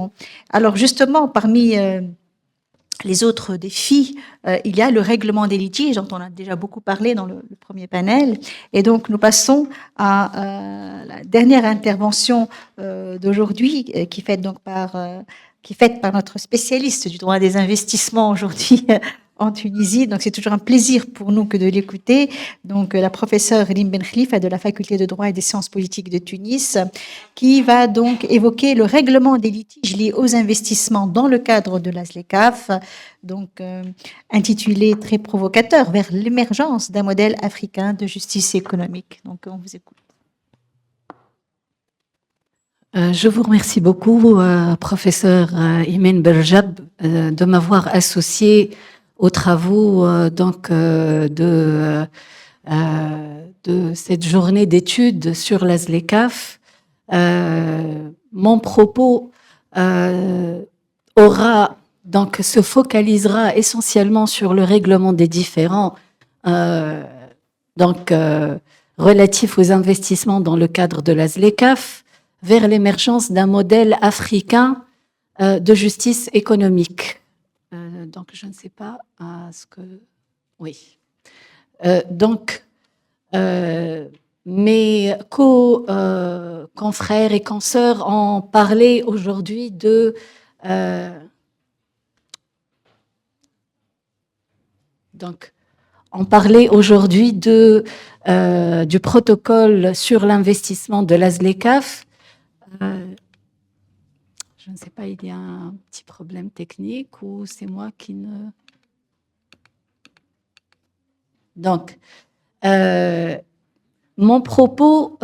Exactement. Alors justement, parmi les autres défis, il y a le règlement des litiges, dont on a déjà beaucoup parlé dans le premier panel. Et donc, nous passons à la dernière intervention d'aujourd'hui, qui est faite par notre spécialiste du droit des investissements aujourd'hui en Tunisie. Donc, c'est toujours un plaisir pour nous que de l'écouter. Donc, la professeure Rim Ben Khalifa de la faculté de droit et des sciences politiques de Tunis, qui va donc évoquer le règlement des litiges liés aux investissements dans le cadre de la ZLECAf, donc intitulé très provocateur, vers l'émergence d'un modèle africain de justice économique. Donc, on vous écoute. Je vous remercie beaucoup, professeur Imen Berjab, de m'avoir associé aux travaux de cette journée d'études sur la ZLECAf. Mon propos se focalisera essentiellement sur le règlement des différends relatifs aux investissements dans le cadre de la ZLECAf, vers l'émergence d'un modèle africain de justice économique. Donc, je ne sais pas Oui. Mes confrères et consoeurs ont parlé aujourd'hui du protocole sur l'investissement de la ZLECAf. Je ne sais pas, il y a un petit problème technique ou c'est moi qui ne... Donc, mon propos,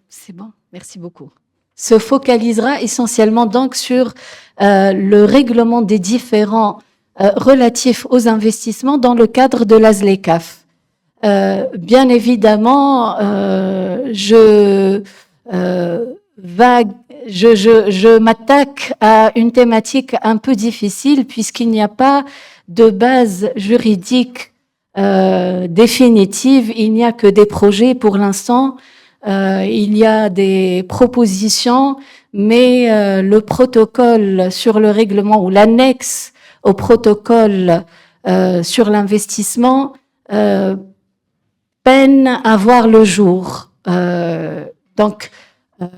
c'est bon, merci beaucoup, se focalisera essentiellement donc sur le règlement des différends relatifs aux investissements dans le cadre de la ZLECAf. Bien évidemment, je m'attaque à une thématique un peu difficile puisqu'il n'y a pas de base juridique définitive, il n'y a que des projets pour l'instant, il y a des propositions, mais le protocole sur le règlement ou l'annexe au protocole sur l'investissement peine à voir le jour.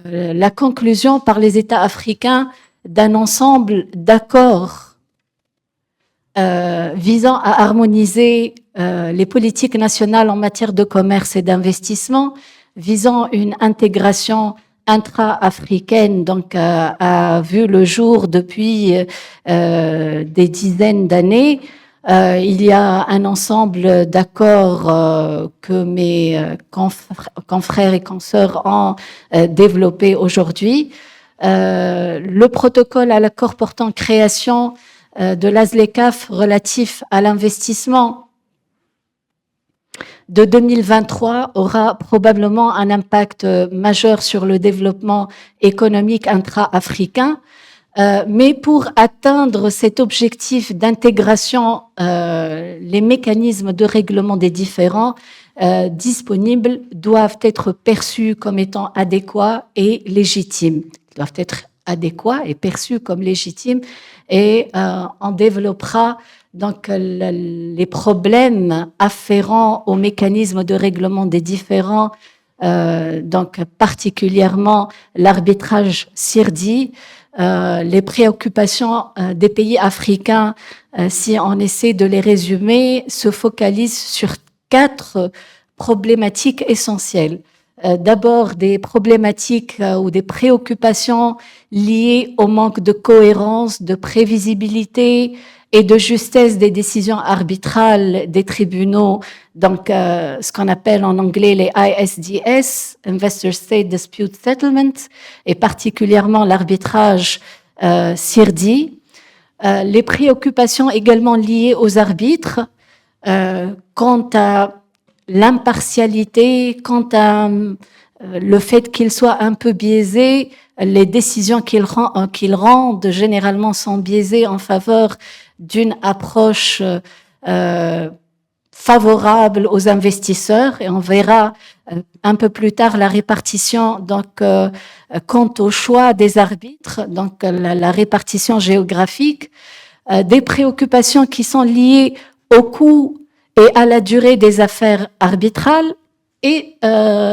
La conclusion par les États africains d'un ensemble d'accords visant à harmoniser les politiques nationales en matière de commerce et d'investissement, visant une intégration intra-africaine, a vu le jour depuis des dizaines d'années. Il y a un ensemble d'accords que mes confrères et consoeurs ont développé aujourd'hui. Le protocole à l'accord portant création de la ZLECAf relatif à l'investissement de 2023 aura probablement un impact majeur sur le développement économique intra-africain. Mais pour atteindre cet objectif d'intégration, les mécanismes de règlement des différends disponibles doivent être perçus comme étant adéquats et légitimes. Ils doivent être adéquats et perçus comme légitimes, et on développera donc les problèmes afférents aux mécanismes de règlement des différends, particulièrement l'arbitrage CIRDI. Les préoccupations des pays africains, si on essaie de les résumer, se focalisent sur 4 problématiques essentielles. D'abord, des problématiques ou des préoccupations liées au manque de cohérence, de prévisibilité et de justesse des décisions arbitrales des tribunaux, ce qu'on appelle en anglais les ISDS, Investor State Dispute Settlement, et particulièrement l'arbitrage CIRDI. Les préoccupations également liées aux arbitres, quant à l'impartialité, quant à le fait qu'ils soient un peu biaisés, les décisions qu'ils rendent généralement sont biaisées en faveur d'une approche favorable aux investisseurs, et on verra un peu plus tard la répartition, donc quant au choix des arbitres, donc la répartition géographique, des préoccupations qui sont liées au coût et à la durée des affaires arbitrales, et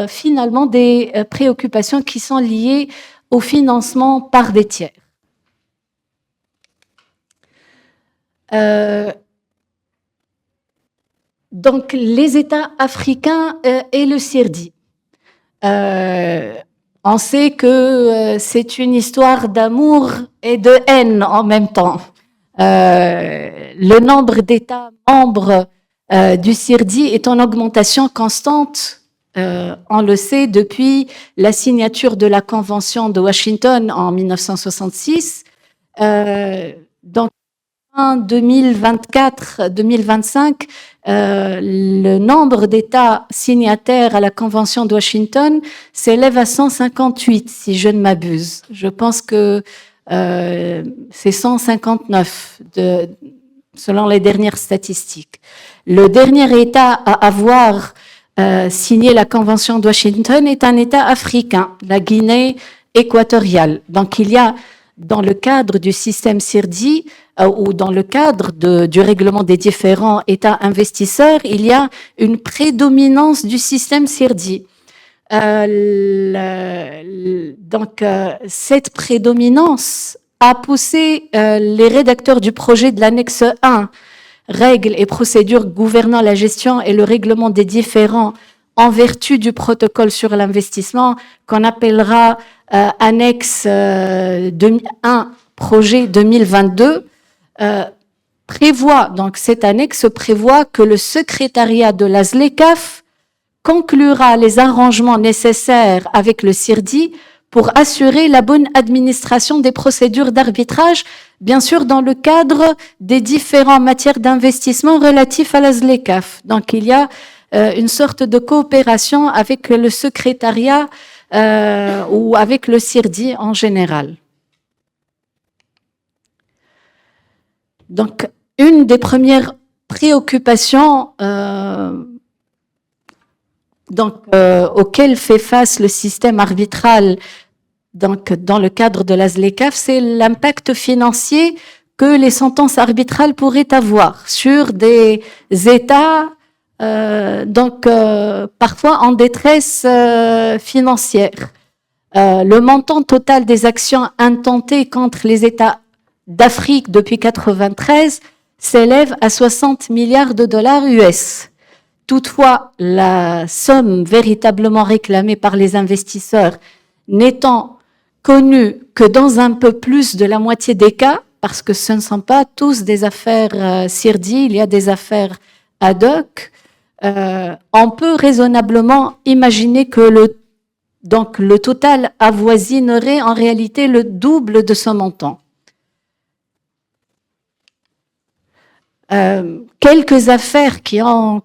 finalement des préoccupations qui sont liées au financement par des tiers. Donc, les États africains et le CIRDI. On sait que c'est une histoire d'amour et de haine en même temps. Le nombre d'États membres du CIRDI est en augmentation constante, on le sait, depuis la signature de la Convention de Washington en 1966. Donc, en 2024-2025, le nombre d'États signataires à la Convention de Washington s'élève à 158, si je ne m'abuse. Je pense que c'est 159, selon les dernières statistiques. Le dernier État à avoir signé la Convention de Washington est un État africain, la Guinée équatoriale. Donc, il y a, dans le cadre du système CIRDI, ou dans le cadre du règlement des différents États investisseurs, il y a une prédominance du système CIRDI. Donc, cette prédominance a poussé les rédacteurs du projet de l'annexe 1, règles et procédures gouvernant la gestion et le règlement des différends en vertu du protocole sur l'investissement, qu'on appellera annexe 1, projet 2022, prévoit, donc cette annexe prévoit que le secrétariat de la ZLECAf conclura les arrangements nécessaires avec le CIRDI pour assurer la bonne administration des procédures d'arbitrage, bien sûr dans le cadre des différentes matières d'investissement relatifs à la ZLECAf. Donc il y a une sorte de coopération avec le secrétariat ou avec le CIRDI en général. Donc, une des premières préoccupations auxquelles fait face le système arbitral donc, dans le cadre de la ZLECAf, c'est l'impact financier que les sentences arbitrales pourraient avoir sur des États parfois en détresse financière. Le montant total des actions intentées contre les États d'Afrique depuis 1993 s'élève à 60 milliards de dollars US. Toutefois, la somme véritablement réclamée par les investisseurs n'étant connue que dans un peu plus de la moitié des cas, parce que ce ne sont pas tous des affaires CIRDI, il y a des affaires ad hoc, on peut raisonnablement imaginer que le total avoisinerait en réalité le double de ce montant. Quelques affaires qui ont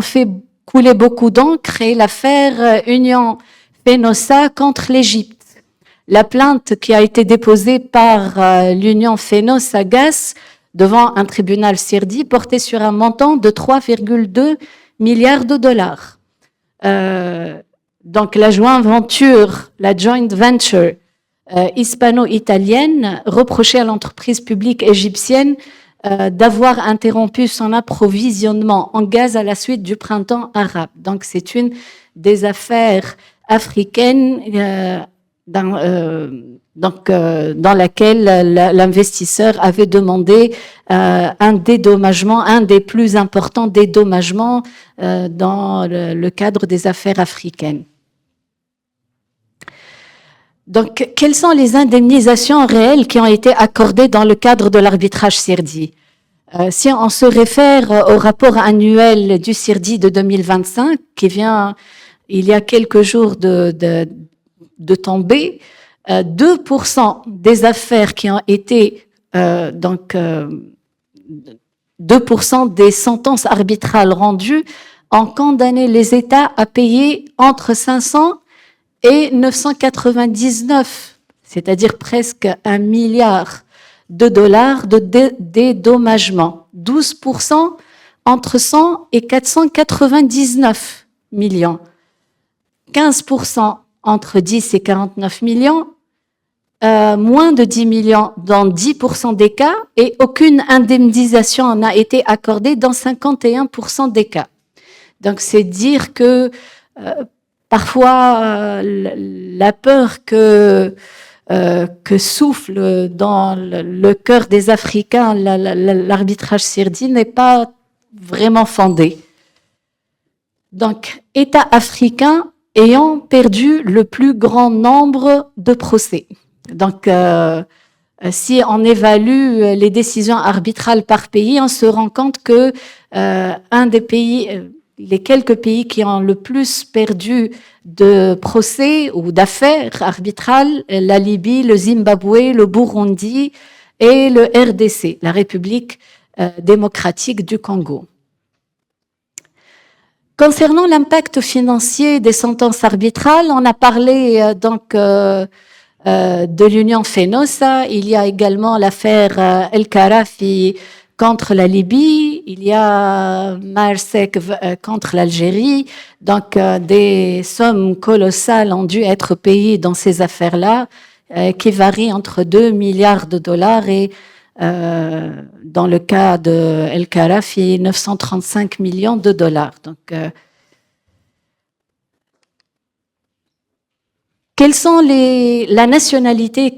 fait couler beaucoup d'encre est l'affaire Union Fenosa contre l'Égypte. La plainte qui a été déposée par l'Union Fenosa Gas devant un tribunal CIRDI portait sur un montant de 3,2 milliards de dollars. Donc la joint venture hispano-italienne reprochait à l'entreprise publique égyptienne d'avoir interrompu son approvisionnement en gaz à la suite du printemps arabe. Donc, c'est une des affaires africaines dans laquelle l'investisseur avait demandé un dédommagement, un des plus importants dédommagements dans le cadre des affaires africaines. Donc, quelles sont les indemnisations réelles qui ont été accordées dans le cadre de l'arbitrage CIRDI? Si on se réfère au rapport annuel du CIRDI de 2025, qui vient il y a quelques jours de tomber, 2% des affaires qui ont été, 2% des sentences arbitrales rendues ont condamné les États à payer entre 500 et 999, c'est-à-dire presque 1 milliard de dollars de dédommagement. 12% entre 100 et 499 millions. 15% entre 10 et 49 millions, moins de 10 millions dans 10% des cas, et aucune indemnisation n'a été accordée dans 51% des cas. Donc, c'est dire que parfois, la peur que souffle dans le cœur des Africains l'arbitrage Sirdi n'est pas vraiment fondé. Donc, États africains ayant perdu le plus grand nombre de procès. Donc, si on évalue les décisions arbitrales par pays, on se rend compte que un des pays, les quelques pays qui ont le plus perdu de procès ou d'affaires arbitrales, la Libye, le Zimbabwe, le Burundi et le RDC, la République démocratique du Congo. Concernant l'impact financier des sentences arbitrales, on a parlé de l'Union Fenosa. Il y a également l'affaire El Kharafi contre la Libye. Il y a Marsek contre l'Algérie. Donc, des sommes colossales ont dû être payées dans ces affaires-là, qui varient entre 2 milliards de dollars et dans le cas de El Kharafi, 935 millions de dollars. Donc, quelle est la nationalité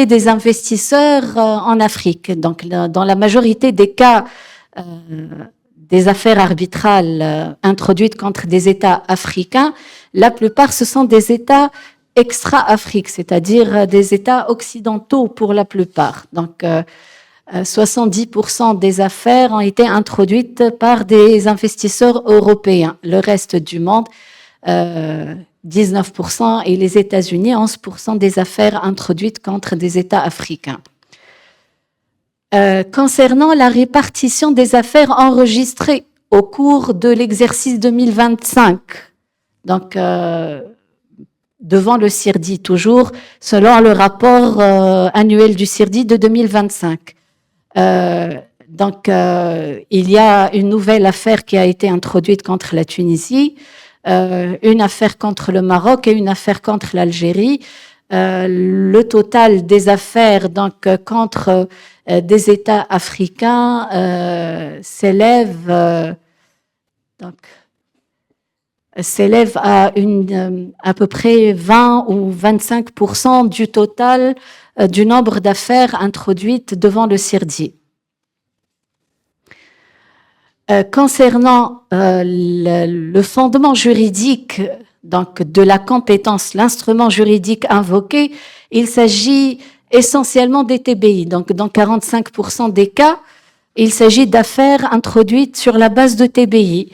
des investisseurs en Afrique? Donc, dans la majorité des cas, des affaires arbitrales introduites contre des États africains, la plupart, ce sont des États extra-Afrique, c'est-à-dire des États occidentaux pour la plupart. Donc, 70% des affaires ont été introduites par des investisseurs européens. Le reste du monde, 19%, et les États-Unis, 11% des affaires introduites contre des États africains. Concernant la répartition des affaires enregistrées au cours de l'exercice 2025, donc devant le CIRDI, toujours selon le rapport annuel du CIRDI de 2025. Donc, il y a une nouvelle affaire qui a été introduite contre la Tunisie, une affaire contre le Maroc et une affaire contre l'Algérie. Le total des affaires donc contre des États africains s'élève à peu près 20 ou 25% du total du nombre d'affaires introduites devant le CIRDI. Concernant le fondement juridique donc, de la compétence, l'instrument juridique invoqué, il s'agit essentiellement des TBI. Donc, dans 45% des cas, il s'agit d'affaires introduites sur la base de TBI,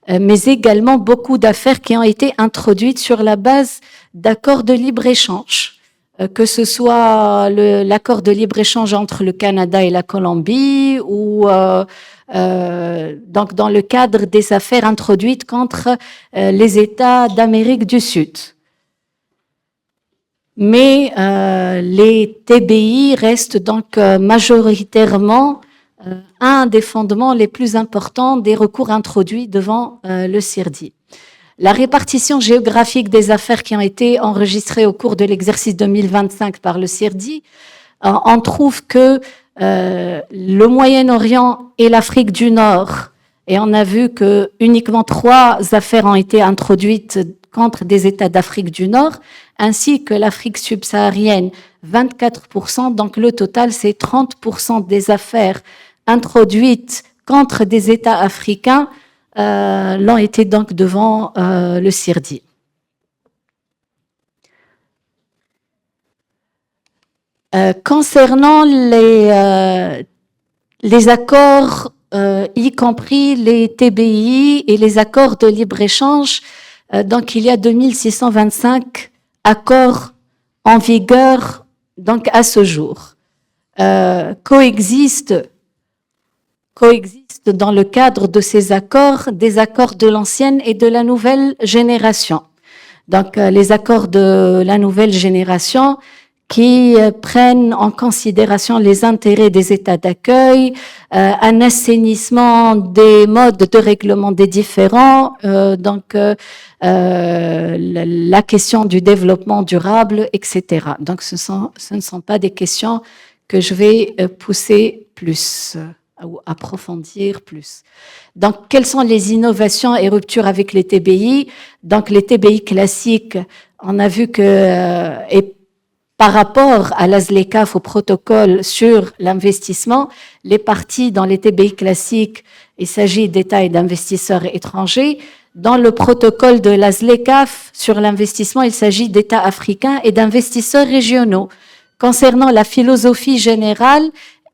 mais également beaucoup d'affaires qui ont été introduites sur la base d'accords de libre-échange, que ce soit l'accord de libre-échange entre le Canada et la Colombie ou donc dans le cadre des affaires introduites contre les États d'Amérique du Sud. Mais les TBI restent donc majoritairement un des fondements les plus importants des recours introduits devant le CIRDI. La répartition géographique des affaires qui ont été enregistrées au cours de l'exercice 2025 par le CIRDI, on trouve que le Moyen-Orient et l'Afrique du Nord, et on a vu que uniquement 3 affaires ont été introduites contre des États d'Afrique du Nord, ainsi que l'Afrique subsaharienne, 24%, donc le total c'est 30% des affaires introduites contre des États africains l'ont été donc devant le CIRDI. Concernant les accords, y compris les TBI et les accords de libre-échange, donc il y a 2625 accords en vigueur donc à ce jour. Coexistent dans le cadre de ces accords des accords de l'ancienne et de la nouvelle génération. Donc les accords de la nouvelle génération qui prennent en considération les intérêts des États d'accueil, un assainissement des modes de règlement des différends, la question du développement durable, etc. Donc, ce ne sont pas des questions que je vais pousser plus ou approfondir plus. Donc, quelles sont les innovations et ruptures avec les TBI? Donc, les TBI classiques, on a vu que, et par rapport à l'ASLECAF, au protocole sur l'investissement, les parties dans les TBI classiques, il s'agit d'États et d'investisseurs étrangers. Dans le protocole de l'ASLECAF sur l'investissement, il s'agit d'États africains et d'investisseurs régionaux. Concernant la philosophie générale,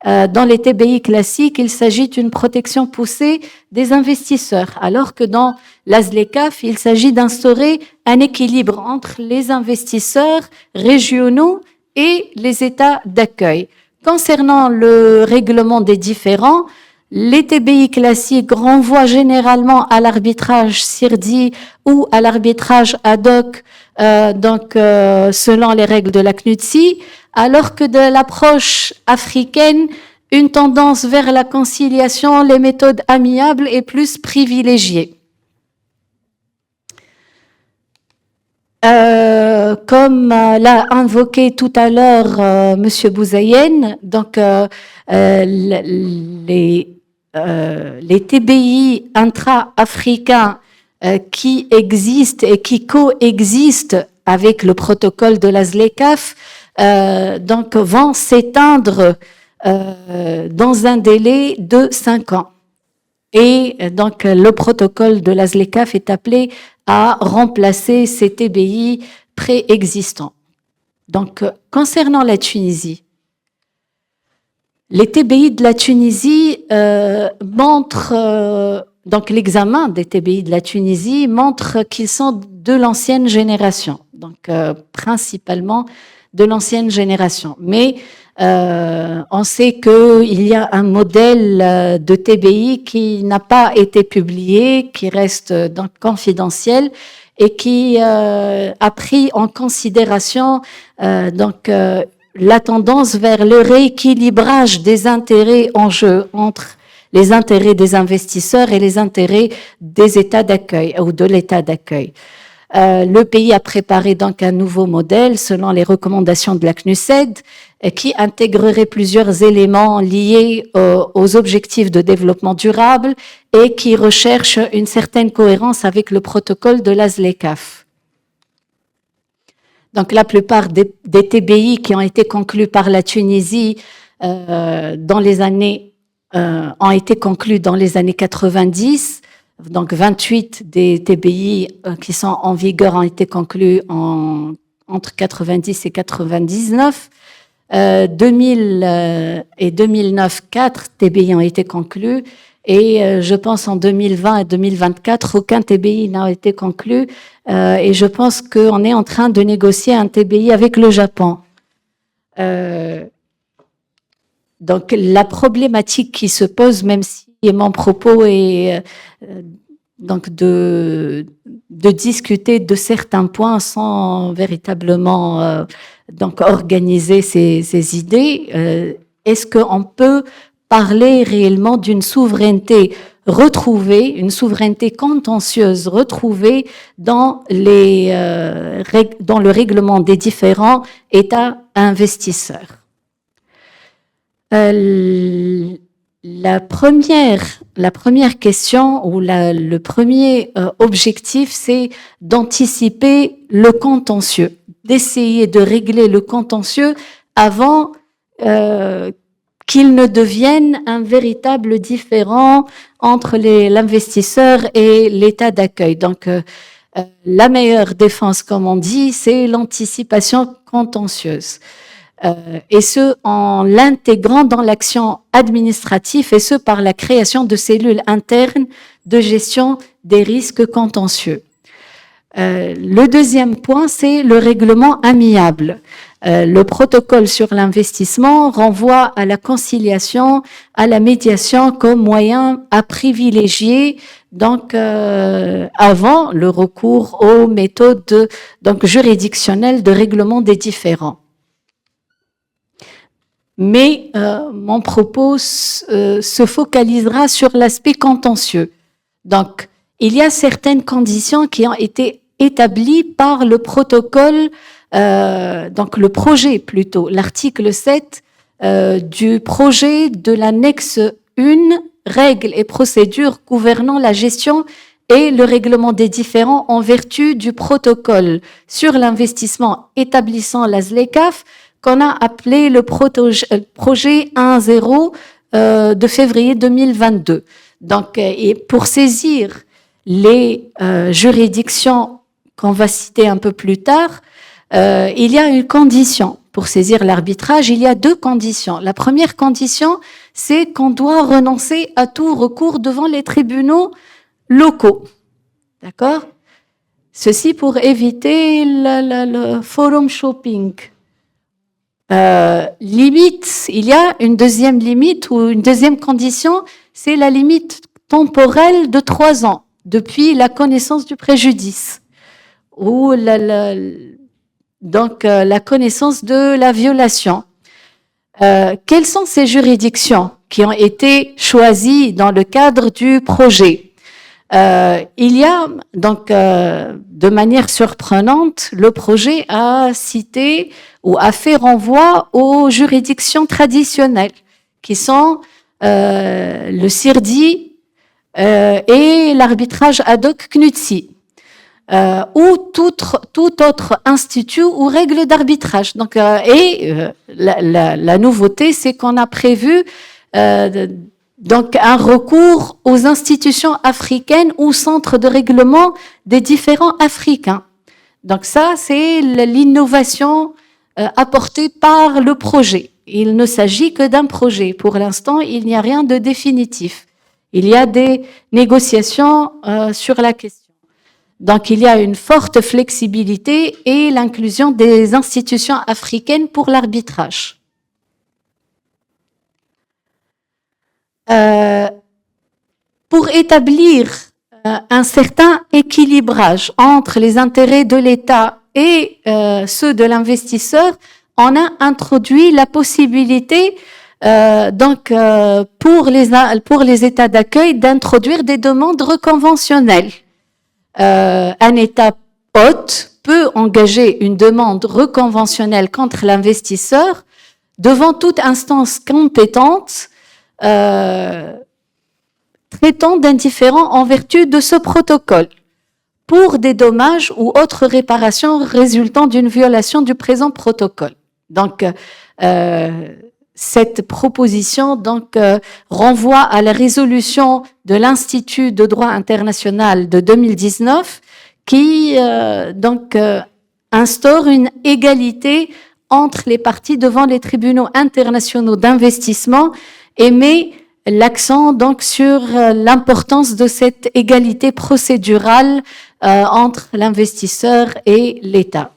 dans les TBI classiques, il s'agit d'une protection poussée des investisseurs, alors que dans l'ASLECAF, il s'agit d'instaurer un équilibre entre les investisseurs régionaux et les États d'accueil. Concernant le règlement des différends, les TBI classiques renvoient généralement à l'arbitrage CIRDI ou à l'arbitrage ad hoc, selon les règles de la CNUTSI, alors que de l'approche africaine, une tendance vers la conciliation, les méthodes amiables est plus privilégiée. Comme l'a invoqué tout à l'heure Monsieur Bouzaïen, donc les TBI intra-africains qui existent et qui coexistent avec le protocole de l'ASLECAF, vont s'éteindre dans un délai de 5 ans. Et donc, le protocole de l'ASLECAF est appelé à remplacer ces TBI préexistants. Donc, concernant la Tunisie, les TBI de la Tunisie montrent, donc l'examen des TBI de la Tunisie montre qu'ils sont de l'ancienne génération, donc principalement de l'ancienne génération. Mais on sait qu'il y a un modèle de TBI qui n'a pas été publié, qui reste donc confidentiel et qui a pris en considération la tendance vers le rééquilibrage des intérêts en jeu entre les intérêts des investisseurs et les intérêts des États d'accueil ou de l'État d'accueil. Le pays a préparé donc un nouveau modèle selon les recommandations de la CNUSED qui intégrerait plusieurs éléments liés aux objectifs de développement durable et qui recherche une certaine cohérence avec le protocole de l'ASLECAF. Donc la plupart des TBI qui ont été conclus par la Tunisie ont été conclus dans les années 90. Donc 28 des TBI qui sont en vigueur ont été conclus entre 90 et 99. 2000 et 2009, 4 TBI ont été conclus. Et je pense en 2020 et 2024, aucun TBI n'a été conclu. Et je pense qu'on est en train de négocier un TBI avec le Japon. Donc la problématique qui se pose, même si mon propos est donc de discuter de certains points sans véritablement donc organiser ces idées, est-ce qu'on peut parler réellement d'une souveraineté retrouvée, une souveraineté contentieuse retrouvée dans le règlement des différents États investisseurs? La première question ou le premier objectif, c'est d'anticiper le contentieux, d'essayer de régler le contentieux avant qu'il ne devienne un véritable différend entre l'investisseur et l'état d'accueil. Donc, la meilleure défense, comme on dit, c'est l'anticipation contentieuse. Et ce, en l'intégrant dans l'action administrative, et ce, par la création de cellules internes de gestion des risques contentieux. Le deuxième point, c'est le règlement amiable. Le protocole sur l'investissement renvoie à la conciliation, à la médiation comme moyen à privilégier, donc avant le recours aux méthodes juridictionnelles de règlement des différends. mais mon propos se focalisera sur l'aspect contentieux. Donc, il y a certaines conditions qui ont été établies par le protocole, donc le projet plutôt, l'article 7 du projet de l'annexe 1, règles et procédures gouvernant la gestion et le règlement des différends en vertu du protocole sur l'investissement établissant la ZLECAf, qu'on a appelé le projet 1.0 de février 2022. Donc, et pour saisir les juridictions qu'on va citer un peu plus tard, il y a une condition. Pour saisir l'arbitrage, il y a deux conditions. La première condition, c'est qu'on doit renoncer à tout recours devant les tribunaux locaux. D'accord? Ceci pour éviter le forum shopping. Limite, il y a une deuxième limite ou une deuxième condition, c'est la limite temporelle de 3 ans depuis la connaissance du préjudice ou la connaissance de la violation. Quelles sont ces juridictions qui ont été choisies dans le cadre du projet? Il y a donc, de manière surprenante, le projet a cité ou a fait renvoi aux juridictions traditionnelles, qui sont le CIRDI et l'arbitrage ad hoc CNUTSI, ou tout autre institut ou règle d'arbitrage. Donc, la nouveauté, c'est qu'on a prévu donc un recours aux institutions africaines ou centres de règlement des différends africains. Donc ça, c'est l'innovation apportée par le projet. Il ne s'agit que d'un projet. Pour l'instant, il n'y a rien de définitif. Il y a des négociations sur la question. Donc il y a une forte flexibilité et l'inclusion des institutions africaines pour l'arbitrage. Pour établir un certain équilibrage entre les intérêts de l'État et ceux de l'investisseur, on a introduit la possibilité pour les États d'accueil d'introduire des demandes reconventionnelles. Un État hôte peut engager une demande reconventionnelle contre l'investisseur devant toute instance compétente traitant d'un différend en vertu de ce protocole pour des dommages ou autres réparations résultant d'une violation du présent protocole. Donc, cette proposition renvoie à la résolution de l'Institut de droit international de 2019 qui instaure une égalité entre les parties devant les tribunaux internationaux d'investissement et met l'accent sur l'importance de cette égalité procédurale entre l'investisseur et l'État.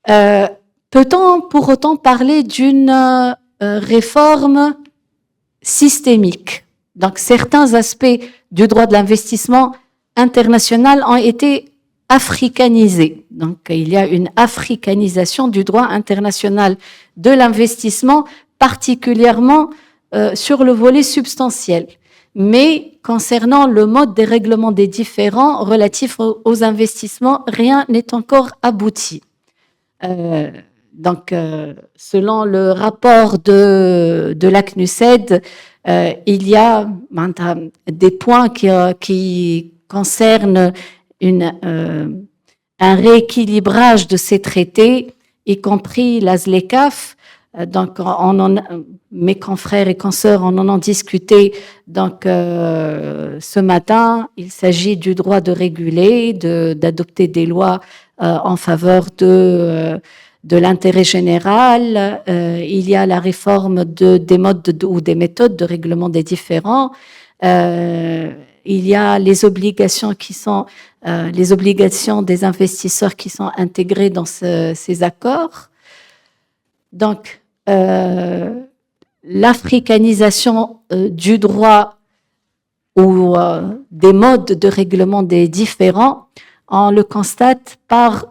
Peut-on pour autant parler d'une réforme systémique? Donc certains aspects du droit de l'investissement international ont été africanisés. Donc il y a une africanisation du droit international de l'investissement, particulièrement sur le volet substantiel. Mais concernant le mode des règlements des différends relatifs aux investissements, rien n'est encore abouti. Selon le rapport de la CNUSED, il y a des points qui concernent un rééquilibrage de ces traités, y compris la ZLECAf. Donc, mes confrères et consoeurs en ont discuté. Donc, ce matin, il s'agit du droit de réguler, d'adopter des lois en faveur de l'intérêt général. Il y a la réforme des modes ou des méthodes de règlement des différends. Il y a les obligations qui sont les obligations des investisseurs qui sont intégrées dans ces accords. Donc, l'africanisation du droit ou des modes de règlement des différends, on le constate par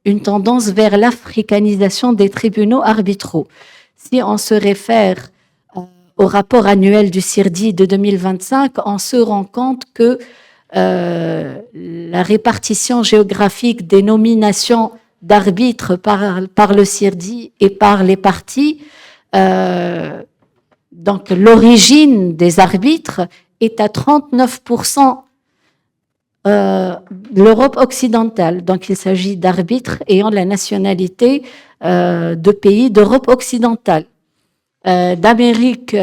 une tendance vers l'africanisation des tribunaux arbitraux. si on se réfère au rapport annuel du CIRDI de 2025, on se rend compte que la répartition géographique des nominations d'arbitres par le CIRDI et par les partis, donc l'origine des arbitres est à 39% l'Europe occidentale. Donc il s'agit d'arbitres ayant la nationalité de pays d'Europe occidentale. D'Amérique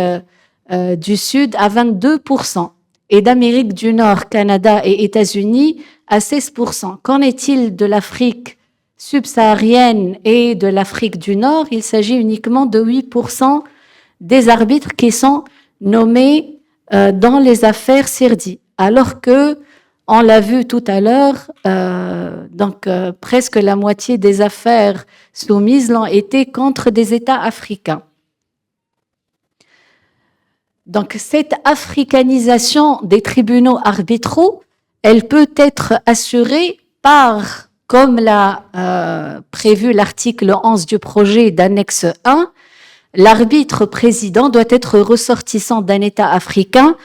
du Sud à 22% et d'Amérique du Nord, Canada et États-Unis à 16%. Qu'en est-il de l'Afrique subsaharienne et de l'Afrique du Nord? Il s'agit uniquement de 8% des arbitres qui sont nommés dans les affaires CIRDI, alors que, on l'a vu tout à l'heure, presque la moitié des affaires soumises l'ont été contre des États africains. Donc, cette africanisation des tribunaux arbitraux, elle peut être assurée par, comme l'a prévu l'article 11 du projet d'annexe 1, l'arbitre président doit être ressortissant d'un État africain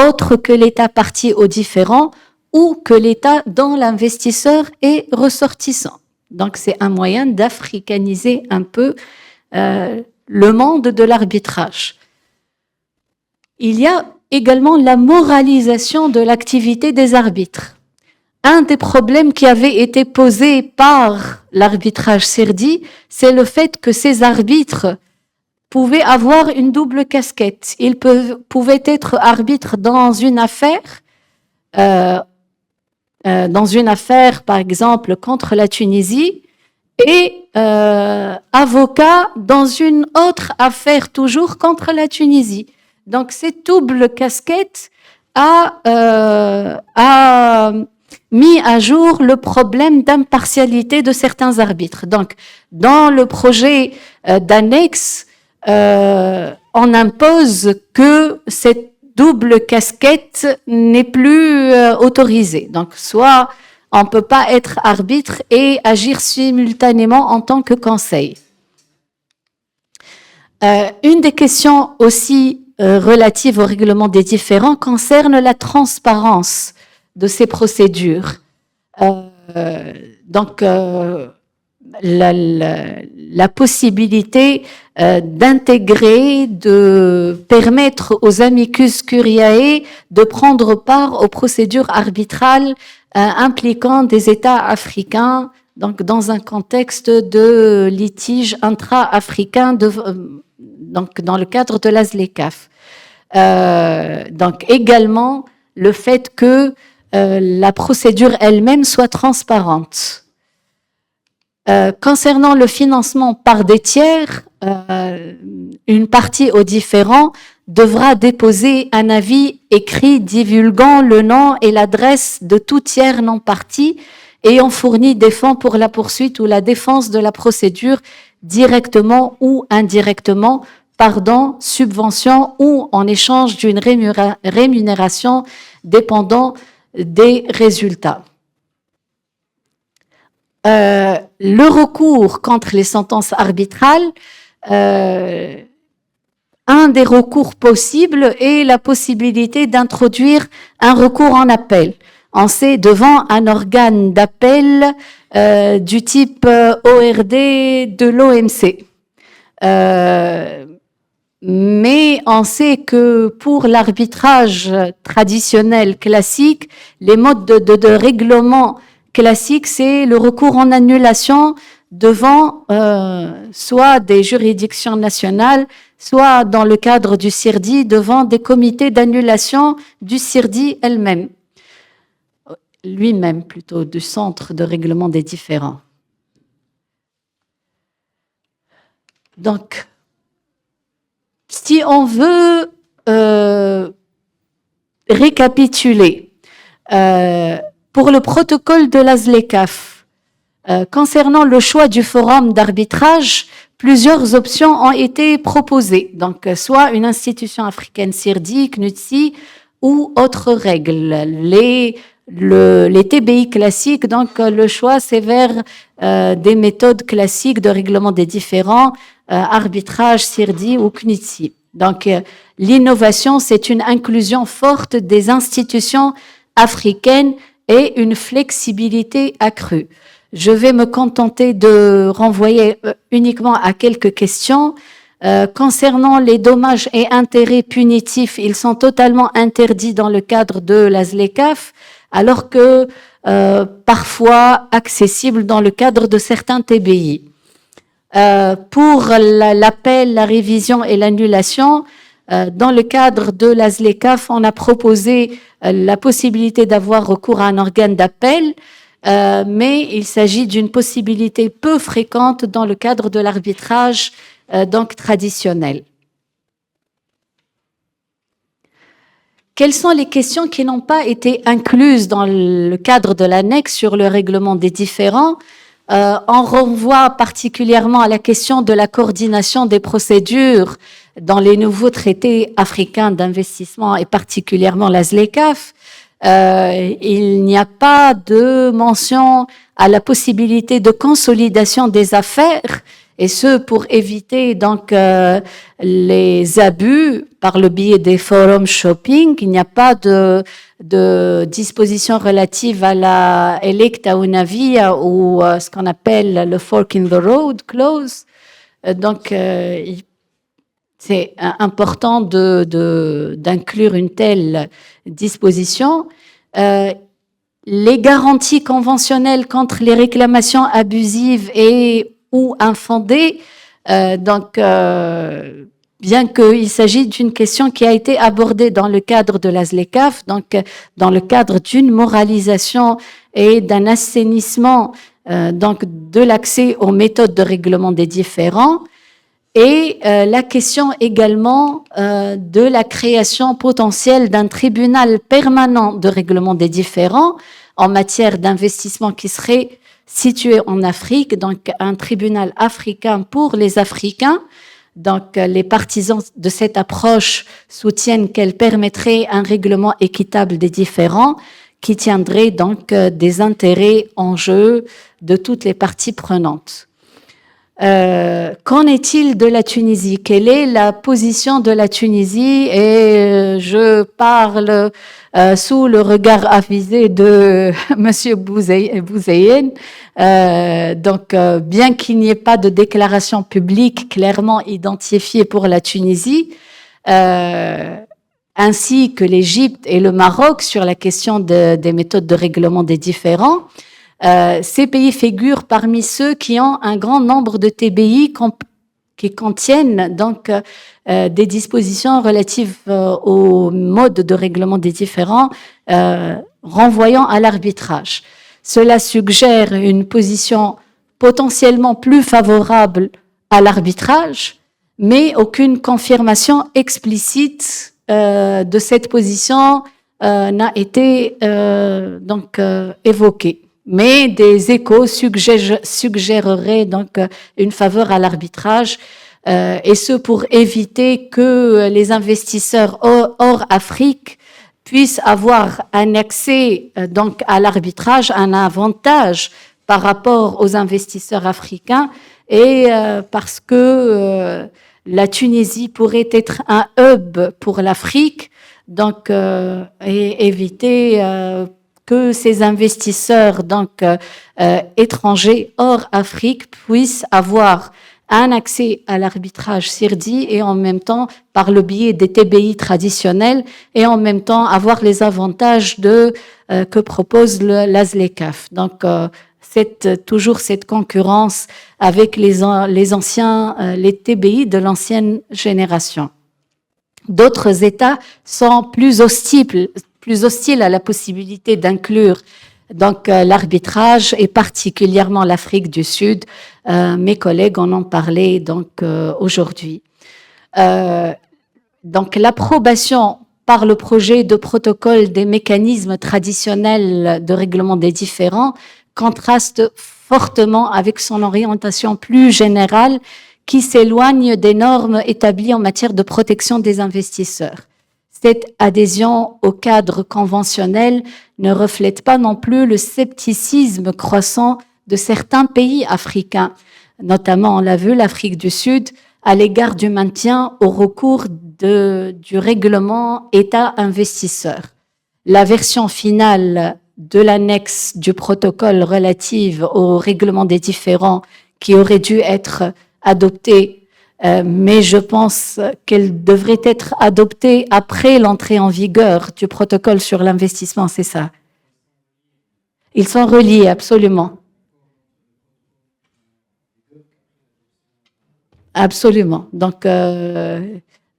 autre que l'État parti au différend ou que l'État dont l'investisseur est ressortissant. Donc, c'est un moyen d'africaniser un peu le monde de l'arbitrage. Il y a également la moralisation de l'activité des arbitres. Un des problèmes qui avait été posé par l'arbitrage CIRDI, c'est le fait que ces arbitres pouvaient avoir une double casquette. Ils pouvaient être arbitres dans une affaire, par exemple, contre la Tunisie, et avocat dans une autre affaire toujours contre la Tunisie. Donc, cette double casquette a mis à jour le problème d'impartialité de certains arbitres. Donc, dans le projet d'annexe, on impose que cette double casquette n'est plus autorisée. Donc, soit on ne peut pas être arbitre et agir simultanément en tant que conseil. Une des questions aussi relative au règlement des différends concerne la transparence de ces procédures. La possibilité d'intégrer, de permettre aux amicus curiae de prendre part aux procédures arbitrales impliquant des États africains, donc dans un contexte de litige intra-africain, donc dans le cadre de la ZLECAf. Donc également le fait que la procédure elle-même soit transparente. Concernant le financement par des tiers, une partie au différend devra déposer un avis écrit divulguant le nom et l'adresse de tout tiers non parti ayant fourni des fonds pour la poursuite ou la défense de la procédure directement ou indirectement, par don, subvention ou en échange d'une rémunération dépendant des résultats. Le recours contre les sentences arbitrales, un des recours possibles est la possibilité d'introduire un recours en appel. On sait devant un organe d'appel du type ORD de l'OMC. Mais on sait que pour l'arbitrage traditionnel classique, les modes de règlement classique, c'est le recours en annulation devant soit des juridictions nationales, soit dans le cadre du CIRDI, devant des comités d'annulation du CIRDI lui-même plutôt, du Centre de règlement des différends. Donc, si on veut récapituler, pour le protocole de la ZLECAf, concernant le choix du forum d'arbitrage, plusieurs options ont été proposées. Donc, soit une institution africaine CIRDI, CNUTSI, ou autres règles. Les les TBI classiques, donc le choix c'est vers des méthodes classiques de règlement des différends, arbitrage, CIRDI ou CNITSI. Donc l'innovation, c'est une inclusion forte des institutions africaines et une flexibilité accrue. Je vais me contenter de renvoyer uniquement à quelques questions. Concernant les dommages et intérêts punitifs, ils sont totalement interdits dans le cadre de la ZLECAf, alors que parfois accessibles dans le cadre de certains TBI. Pour l'appel, la révision et l'annulation, dans le cadre de la ZLECAf, on a proposé la possibilité d'avoir recours à un organe d'appel, mais il s'agit d'une possibilité peu fréquente dans le cadre de l'arbitrage donc traditionnel. Quelles sont les questions qui n'ont pas été incluses dans le cadre de l'annexe sur le règlement des différends? On renvoie particulièrement à la question de la coordination des procédures dans les nouveaux traités africains d'investissement et particulièrement la ZLECAf. Il n'y a pas de mention à la possibilité de consolidation des affaires, et ce pour éviter donc les abus par le biais des forums shopping. Il n'y a pas de dispositions relatives à la electa unavia ou ce qu'on appelle le fork in the road clause. Donc c'est important d'inclure une telle disposition. Les garanties conventionnelles contre les réclamations abusives et ou infondées, bien qu'il s'agisse d'une question qui a été abordée dans le cadre de la ZLECAf, donc dans le cadre d'une moralisation et d'un assainissement donc de l'accès aux méthodes de règlement des différends, et la question également de la création potentielle d'un tribunal permanent de règlement des différends en matière d'investissement qui serait situé en Afrique, donc un tribunal africain pour les Africains. Donc les partisans de cette approche soutiennent qu'elle permettrait un règlement équitable des différends qui tiendrait donc des intérêts en jeu de toutes les parties prenantes. Qu'en est-il de la Tunisie? Quelle est la position de la Tunisie? Et je parle sous le regard avisé de Monsieur Bouzaïen. Donc, bien qu'il n'y ait pas de déclaration publique clairement identifiée pour la Tunisie, ainsi que l'Égypte et le Maroc sur la question des méthodes de règlement des différends, ces pays figurent parmi ceux qui ont un grand nombre de TBI qui contiennent donc des dispositions relatives au mode de règlement des différends renvoyant à l'arbitrage. Cela suggère une position potentiellement plus favorable à l'arbitrage, mais aucune confirmation explicite de cette position n'a été évoquée. Mais des échos suggéreraient donc une faveur à l'arbitrage, et ce pour éviter que les investisseurs hors Afrique puissent avoir un accès donc à l'arbitrage, un avantage par rapport aux investisseurs africains, et parce que la Tunisie pourrait être un hub pour l'Afrique, donc et éviter que ces investisseurs donc étrangers hors Afrique puissent avoir un accès à l'arbitrage CIRDI et en même temps par le biais des TBI traditionnels et en même temps avoir les avantages que propose la ZLECAf. Donc toujours cette concurrence avec les TBI de l'ancienne génération. D'autres États sont plus hostiles à la possibilité d'inclure donc l'arbitrage et particulièrement l'Afrique du Sud. Mes collègues en ont parlé donc aujourd'hui. Donc l'approbation par le projet de protocole des mécanismes traditionnels de règlement des différends contraste fortement avec son orientation plus générale qui s'éloigne des normes établies en matière de protection des investisseurs. cette adhésion au cadre conventionnel ne reflète pas non plus le scepticisme croissant de certains pays africains, notamment, on l'a vu, l'Afrique du Sud, à l'égard du maintien au recours du règlement État investisseur. La version finale de l'annexe du protocole relative au règlement des différends qui aurait dû être adoptée, mais je pense qu'elle devrait être adoptée après l'entrée en vigueur du protocole sur l'investissement, c'est ça. Ils sont reliés, absolument. Absolument. Donc,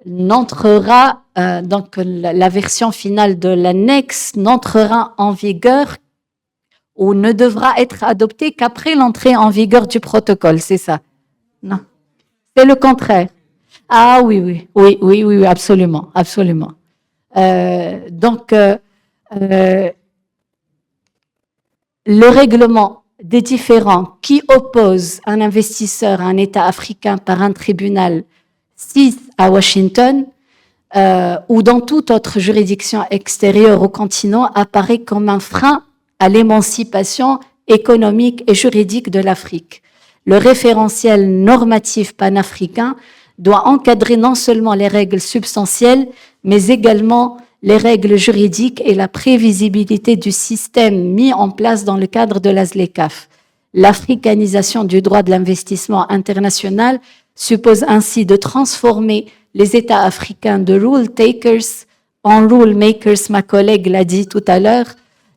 donc la version finale de l'annexe n'entrera en vigueur ou ne devra être adoptée qu'après l'entrée en vigueur du protocole, c'est ça? Non, c'est le contraire. Ah oui, absolument, absolument. Donc, le règlement des différends qui oppose un investisseur à un État africain par un tribunal, si à Washington ou dans toute autre juridiction extérieure au continent, apparaît comme un frein à l'émancipation économique et juridique de l'Afrique. Le référentiel normatif panafricain doit encadrer non seulement les règles substantielles, mais également les règles juridiques et la prévisibilité du système mis en place dans le cadre de la ZLECAf. L'africanisation du droit de l'investissement international suppose ainsi de transformer les États africains de rule takers en rule makers, ma collègue l'a dit tout à l'heure,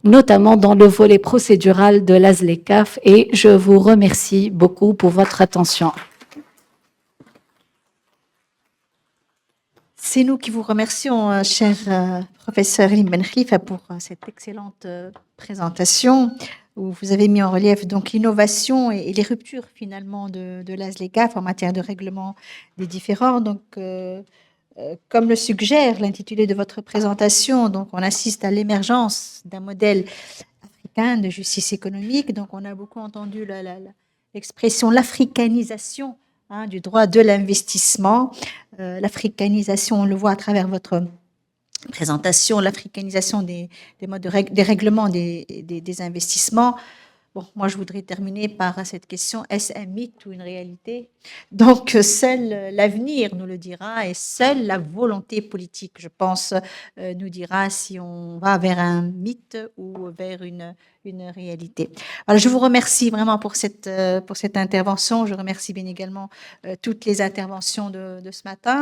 notamment dans le volet procédural de la ZLECAf, et je vous remercie beaucoup pour votre attention. C'est nous qui vous remercions, cher professeur Elim Ben Khalifa, pour cette excellente présentation où vous avez mis en relief donc l'innovation et les ruptures finalement de la ZLECAf en matière de règlement des différends. Donc, comme le suggère l'intitulé de votre présentation, donc on assiste à l'émergence d'un modèle africain de justice économique. Donc, on a beaucoup entendu l'expression l'africanisation du droit de l'investissement. L'africanisation, on le voit à travers votre présentation, l'africanisation des modes des règlements des investissements. Bon, moi, je voudrais terminer par cette question, est-ce un mythe ou une réalité? Donc, seul l'avenir nous le dira et seule la volonté politique, je pense, nous dira si on va vers un mythe ou vers une réalité. Alors, je vous remercie vraiment pour cette intervention. Je remercie bien également toutes les interventions de ce matin.